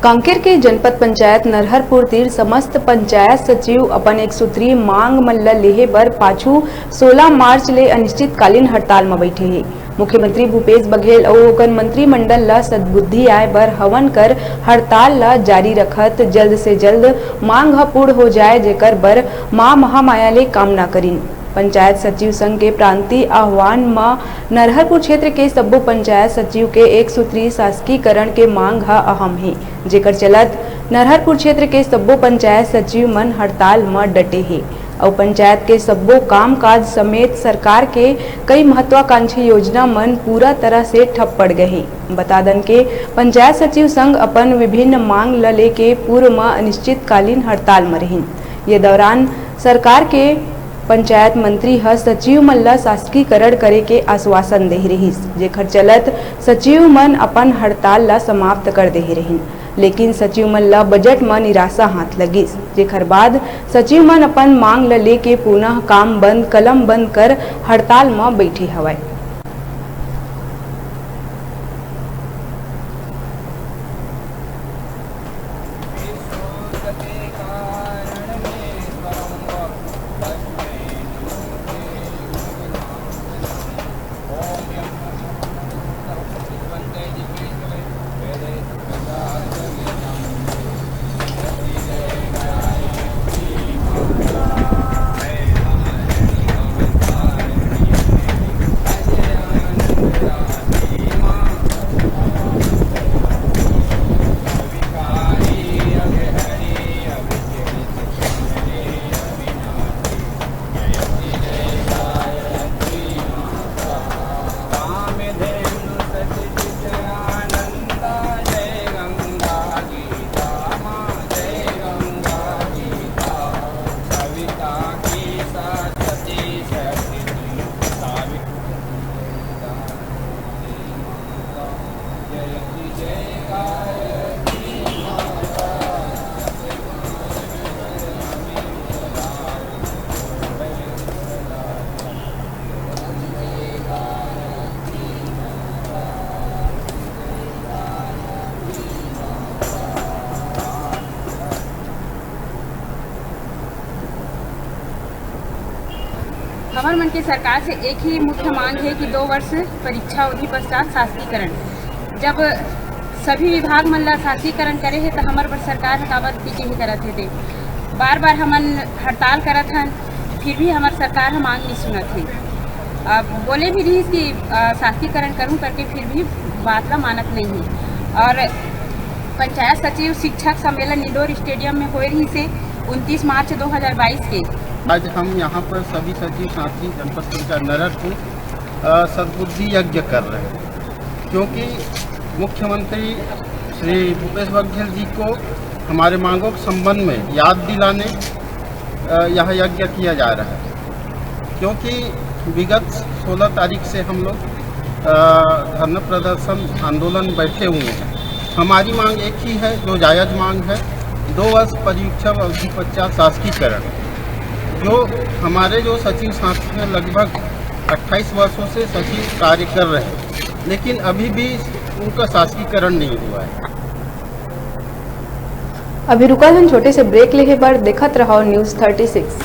कांकेर के जनपद पंचायत नरहरपुर तीर समस्त पंचायत सचिव अपन एक सूत्रीय मांग मन ल लेहे बर पाछू 16 मार्च ले अनिश्चितकालीन हड़ताल में बैठे हैं। मुख्यमंत्री भूपेश बघेल और ओकर मंत्रिमंडल ला सद्बुद्धि आए बर हवन कर हड़ताल ला जारी रखत जल्द से जल्द मांग ह पूर्ण हो जाए, जेकर बर मां महामाया ले कामना करीन। पंचायत सचिव संघ के प्रांतीय आह्वान में नरहरपुर क्षेत्र के सब्बो पंचायत सचिव के एक सूत्रीय शासकीकरण के मांग ह अहम है, जेकर चलत नरहरपुर क्षेत्र के सब्बो पंचायत सचिव मन हड़ताल में डटे हैं और पंचायत के सब्बो कामकाज समेत सरकार के कई महत्वाकांक्षी योजना मन पूरा तरह से ठप पड़ गए हैं। बता दन के पंचायत सचिव संघ अपन विभिन्न मांग ल लेके पूर्व में अनिश्चितकालीन हड़ताल में रहीन। ये दौरान सरकार के पंचायत मंत्री ह सचिव मन ला शासकीकरण करे के आश्वासन दे रहिस, जेकर चलत सचिव मन अपन हड़ताल ला समाप्त कर दे रहिन। लेकिन सचिव मन ला बजट में निराशा हाथ लगिस, जेकर बाद सचिव मन अपन मांग ल लेके पुनः काम बंद कलम बंद कर हड़ताल में बैठे हवय। हमर मन के सरकार से एक ही मुख्य मांग है कि 2 वर्ष परीक्षा अवधि पश्चात शासकीकरण। जब सभी विभाग मन ला शासकीकरण करे है तो हमार सरकार काबर पीछे ही करत है। बार बार हमन हड़ताल करत हन, फिर भी हमार सरकार मांग नहीं सुनत है। अब बोले भी रही कि शासकीकरण करूँ करके, फिर भी बात ला मानत नहीं है। और पंचायत सचिव शिक्षक सम्मेलन इंडोर स्टेडियम में हो रही से 29 मार्च 2022 के आज हम यहाँ पर सभी सचिव साथी जनपद पंचायत नरहरपुर सद्बुद्धि यज्ञ कर रहे हैं, क्योंकि मुख्यमंत्री श्री भूपेश बघेल जी को हमारे मांगों के संबंध में याद दिलाने यह यज्ञ किया जा रहा है। क्योंकि विगत 16 तारीख से हम लोग धरना प्रदर्शन आंदोलन बैठे हुए हैं। हमारी मांग एक ही है, जो जायज़ मांग है, 2 वर्ष परीक्षा अवधि पश्चात शासकीकरण। जो हमारे जो सचिव साथी हैं लगभग 28 वर्षों से सचिव कार्य कर रहे हैं, लेकिन अभी भी उनका शासकीकरण नहीं हुआ है। अभी रुका हम छोटे से ब्रेक लेके पर देखत रहो न्यूज़ 36।